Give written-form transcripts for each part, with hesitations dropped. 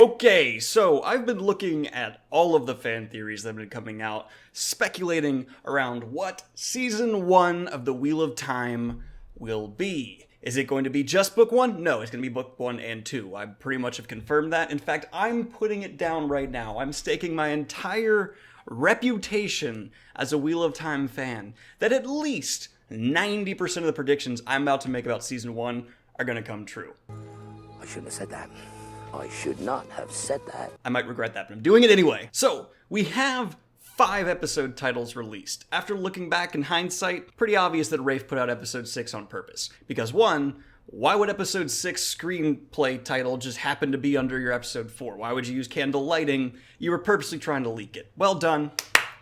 Okay, so I've been looking at all of the fan theories that have been coming out, speculating around what Season 1 of the Wheel of Time will be. Is it going to be just Book 1? No, it's going to be Book 1 and 2. I pretty much have confirmed that. In fact, I'm putting it down right now. I'm staking my entire reputation as a Wheel of Time fan that at least 90% of the predictions I'm about to make about Season 1 are going to come true. I shouldn't have said that. I should not have said that. I might regret that, but I'm doing it anyway. So, we have 5 episode titles released. After looking back in hindsight, pretty obvious that Rafe put out episode 6 on purpose. Because 1, why would episode 6 screenplay title just happen to be under your episode 4? Why would you use candle lighting? You were purposely trying to leak it. Well done.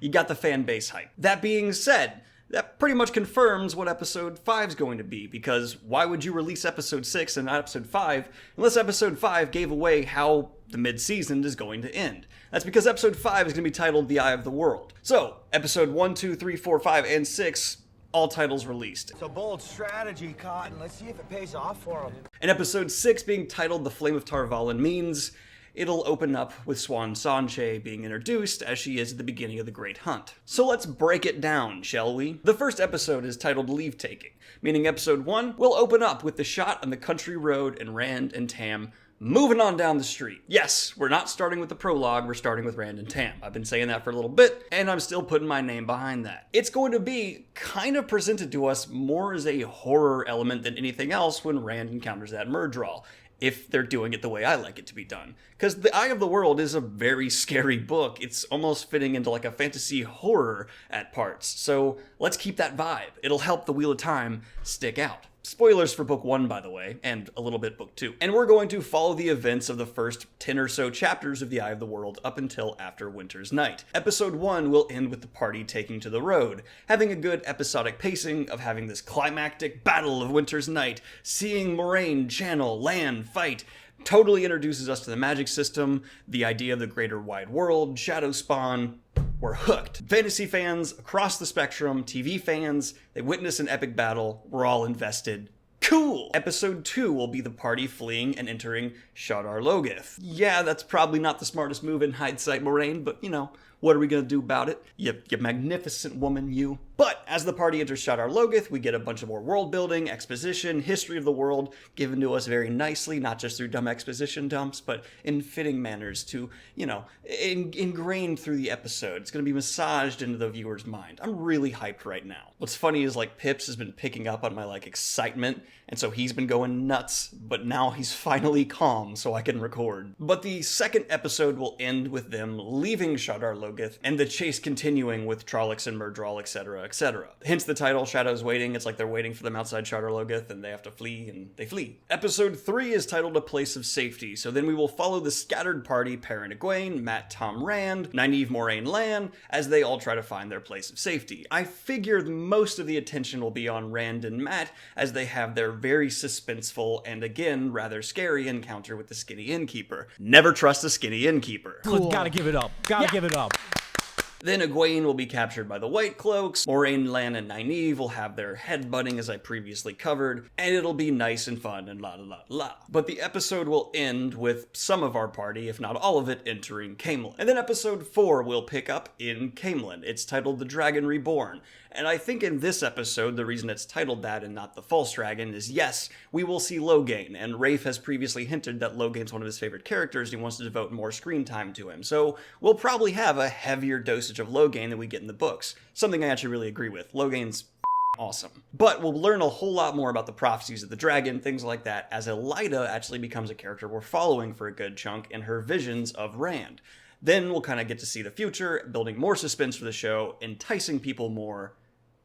You got the fan base hype. That being said, that pretty much confirms what episode 5 is going to be, because why would you release episode 6 and not episode 5 unless episode 5 gave away how the mid-season is going to end? That's because episode 5 is going to be titled The Eye of the World. So, episode 1, 2, 3, 4, 5, and 6, all titles released. It's a bold strategy, Cotton. Let's see if it pays off for him. And episode 6 being titled The Flame of Valon means it'll open up with Swan Sanche being introduced as she is at the beginning of the Great Hunt. So let's break it down, shall we? The first episode is titled Leave Taking, meaning episode 1 will open up with the shot on the country road and Rand and Tam moving on down the street. Yes, we're not starting with the prologue, we're starting with Rand and Tam. I've been saying that for a little bit, and I'm still putting my name behind that. It's going to be kind of presented to us more as a horror element than anything else when Rand encounters that Murdral, if they're doing it the way I like it to be done. Because The Eye of the World is a very scary book. It's almost fitting into like a fantasy horror at parts. So let's keep that vibe. It'll help the Wheel of Time stick out. Spoilers for Book 1, by the way, and a little bit Book 2. And we're going to follow the events of the first 10 or so chapters of The Eye of the World up until after Winter's Night. Episode 1 will end with the party taking to the road, having a good episodic pacing of having this climactic battle of Winter's Night, seeing Moraine channel, land, fight, totally introduces us to the magic system, the idea of the greater wide world, shadow spawn. We're hooked. Fantasy fans across the spectrum, TV fans, they witness an epic battle, we're all invested. Cool! Episode 2 will be the party fleeing and entering Shadar Logoth. Yeah, that's probably not the smartest move in hindsight, Moraine, but you know, what are we gonna do about it? You magnificent woman, you. But as the party enters Shadar Logoth, we get a bunch of more world building, exposition, history of the world given to us very nicely, not just through dumb exposition dumps, but in fitting manners to, you know, ingrained through the episode. It's gonna be massaged into the viewer's mind. I'm really hyped right now. What's funny is like Pips has been picking up on my like excitement, and so he's been going nuts, but now he's finally calm so I can record. But the second episode will end with them leaving Shadar Logoth and the chase continuing with Trollocs and Murdral, etc., etc. Hence the title, Shadows Waiting. It's like they're waiting for them outside Shadar Logoth and they have to flee, and they flee. Episode 3 is titled A Place of Safety, so then we will follow the scattered party, Perrin Egwene, Mat Tom Rand, Nynaeve Moraine Lan, as they all try to find their place of safety. I figure most of the attention will be on Rand and Mat as they have their very suspenseful and again rather scary encounter with the skinny innkeeper. Never trust a skinny innkeeper. Cool. Gotta give it up. Give it up. Then Egwene will be captured by the White Cloaks, Moraine, Lan, and Nynaeve will have their headbutting as I previously covered, and it'll be nice and fun and la la la la. But the episode will end with some of our party, if not all of it, entering Camelin. And then episode 4 will pick up in Camelin. It's titled The Dragon Reborn. And I think in this episode, the reason it's titled that and not The False Dragon is, yes, we will see Loghain, and Rafe has previously hinted that Loghain's one of his favorite characters and he wants to devote more screen time to him. So we'll probably have a heavier dosage of Loghain than we get in the books. Something I actually really agree with. Loghain's awesome. But we'll learn a whole lot more about the prophecies of the dragon, things like that, as Elida actually becomes a character we're following for a good chunk in her visions of Rand. Then we'll kind of get to see the future, building more suspense for the show, enticing people more.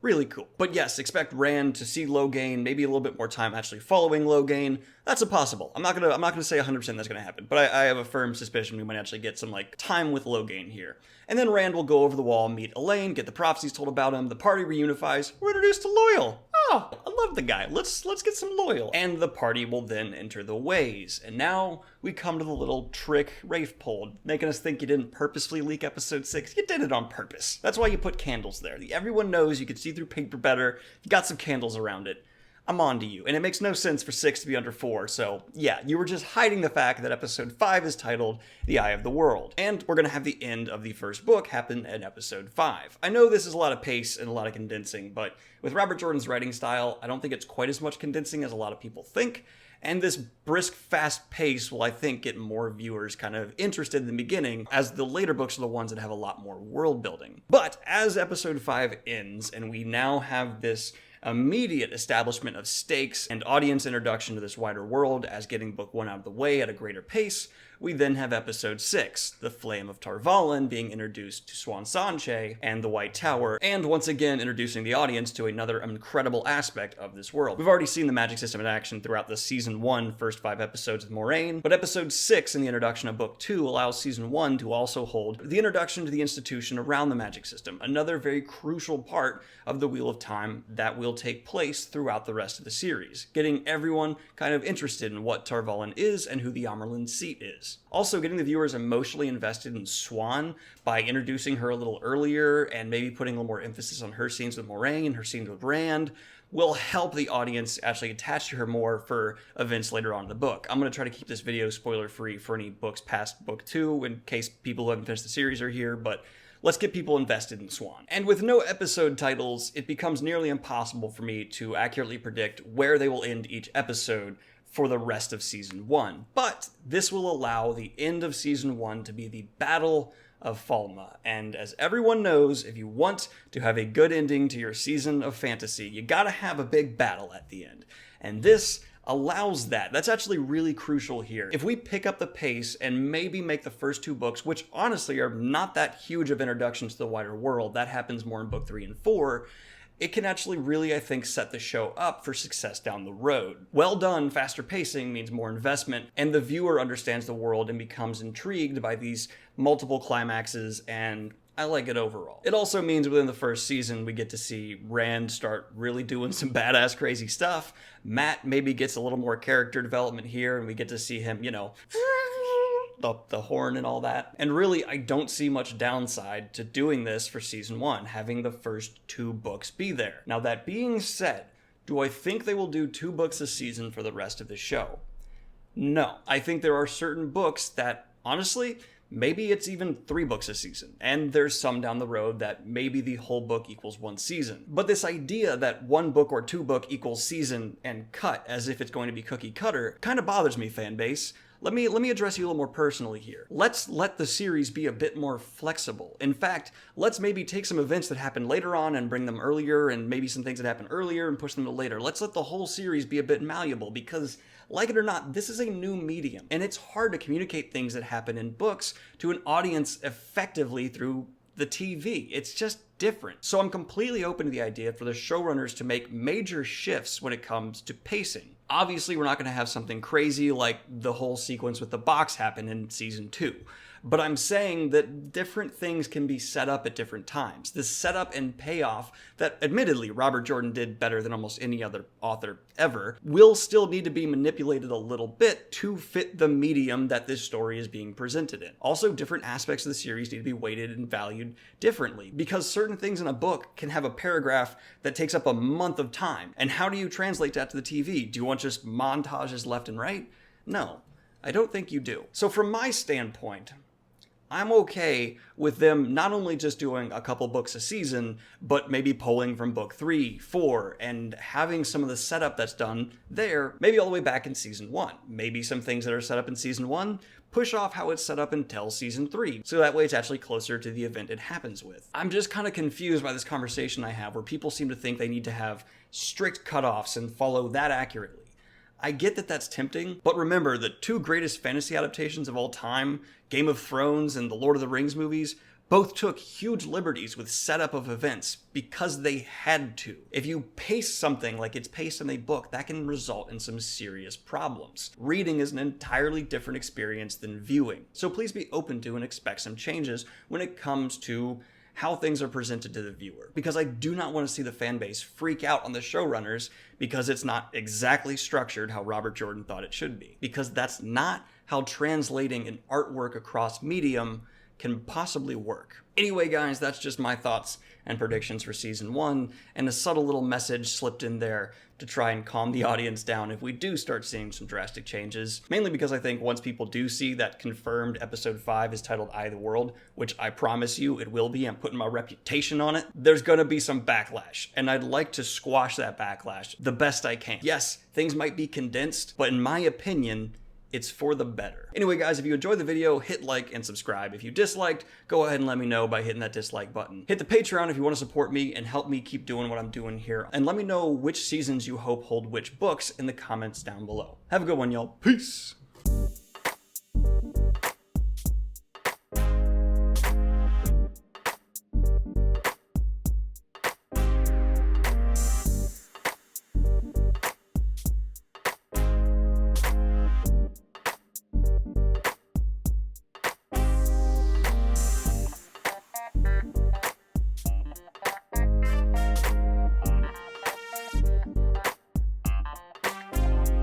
Really cool. But yes, expect Rand to see Loghain, maybe a little bit more time actually following Loghain. That's impossible. I'm not gonna say 100% that's gonna happen, but I have a firm suspicion we might actually get some like time with Loghain here. And then Rand will go over the wall, meet Elaine, get the prophecies told about him, the party reunifies, we're introduced to Loyal. Oh, I love the guy. Let's get some Loyal. And the party will then enter the Ways. And now we come to the little trick Rafe pulled, making us think you didn't purposefully leak episode 6. You did it on purpose. That's why you put candles there. Everyone knows you can see through paper better. You got some candles around it. I'm on to you. And it makes no sense for 6 to be under 4, so yeah, you were just hiding the fact that episode 5 is titled The Eye of the World. And we're going to have the end of the first book happen in episode 5. I know this is a lot of pace and a lot of condensing, but with Robert Jordan's writing style, I don't think it's quite as much condensing as a lot of people think. And this brisk, fast pace will, I think, get more viewers kind of interested in the beginning, as the later books are the ones that have a lot more world building. But as episode 5 ends, and we now have this immediate establishment of stakes and audience introduction to this wider world as getting book 1 out of the way at a greater pace, we then have episode 6, the Flame of Tar Valon, being introduced to Swan Sanche and the White Tower, and once again introducing the audience to another incredible aspect of this world. We've already seen the magic system in action throughout the season 1 first 5 episodes with Moraine, but episode 6 in the introduction of book 2 allows season 1 to also hold the introduction to the institution around the magic system, another very crucial part of the Wheel of Time that will take place throughout the rest of the series, getting everyone kind of interested in what Tar Valon is and who the Amerlin seat is. Also, getting the viewers emotionally invested in Swan by introducing her a little earlier and maybe putting a little more emphasis on her scenes with Moraine and her scenes with Rand will help the audience actually attach to her more for events later on in the book. I'm going to try to keep this video spoiler-free for any books past book 2 in case people who haven't finished the series are here, but let's get people invested in Swan. And with no episode titles, it becomes nearly impossible for me to accurately predict where they will end each episode for the rest of season 1. But this will allow the end of season 1 to be the Battle of Falma. And as everyone knows, if you want to have a good ending to your season of fantasy, you gotta have a big battle at the end. And this allows that. That's actually really crucial here. If we pick up the pace and maybe make the first 2 books, which honestly are not that huge of introductions to the wider world, that happens more in book 3 and 4, it can actually really, I think, set the show up for success down the road. Well done, faster pacing means more investment, and the viewer understands the world and becomes intrigued by these multiple climaxes, and I like it overall. It also means within the first season, we get to see Rand start really doing some badass crazy stuff. Matt maybe gets a little more character development here, and we get to see him, you know, the horn and all that. And really, I don't see much downside to doing this for season 1, having the first 2 books be there. Now, that being said, do I think they will do 2 books a season for the rest of the show? No. I think there are certain books that, honestly, maybe it's even 3 books a season, and there's some down the road that maybe the whole book equals 1 season. But this idea that 1 book or 2 book equals season and cut as if it's going to be cookie cutter kind of bothers me, fan base. Let me address you a little more personally here. Let's let the series be a bit more flexible. In fact, let's maybe take some events that happen later on and bring them earlier, and maybe some things that happen earlier and push them to later. Let's let the whole series be a bit malleable, because like it or not, this is a new medium, and it's hard to communicate things that happen in books to an audience effectively through the TV. It's just different. So I'm completely open to the idea for the showrunners to make major shifts when it comes to pacing. Obviously, we're not going to have something crazy like the whole sequence with the box happen in season 2. But I'm saying that different things can be set up at different times. This setup and payoff that admittedly Robert Jordan did better than almost any other author ever will still need to be manipulated a little bit to fit the medium that this story is being presented in. Also, different aspects of the series need to be weighted and valued differently, because certain things in a book can have a paragraph that takes up a month of time. And how do you translate that to the TV? Do you want just montages left and right? No, I don't think you do. So from my standpoint, I'm okay with them not only just doing a couple books a season, but maybe pulling from book 3, 4, and having some of the setup that's done there, maybe all the way back in season 1. Maybe some things that are set up in season 1, push off how it's set up until season 3, so that way it's actually closer to the event it happens with. I'm just kind of confused by this conversation I have where people seem to think they need to have strict cutoffs and follow that accurately. I get that that's tempting, but remember, the 2 greatest fantasy adaptations of all time, Game of Thrones and the Lord of the Rings movies, both took huge liberties with setup of events because they had to. If you pace something like it's paced in a book, that can result in some serious problems. Reading is an entirely different experience than viewing, so please be open to and expect some changes when it comes to how things are presented to the viewer, because I do not want to see the fan base freak out on the showrunners because it's not exactly structured how Robert Jordan thought it should be, because that's not how translating an artwork across medium can possibly work. Anyway, guys, that's just my thoughts and predictions for season 1, and a subtle little message slipped in there to try and calm the audience down if we do start seeing some drastic changes. Mainly because I think once people do see that confirmed episode 5 is titled Eye of the World, which I promise you it will be, I'm putting my reputation on it, there's gonna be some backlash, and I'd like to squash that backlash the best I can. Yes, things might be condensed, but in my opinion, it's for the better. Anyway, guys, if you enjoyed the video, hit like and subscribe. If you disliked, go ahead and let me know by hitting that dislike button. Hit the Patreon if you want to support me and help me keep doing what I'm doing here. And let me know which seasons you hope hold which books in the comments down below. Have a good one, y'all. Peace!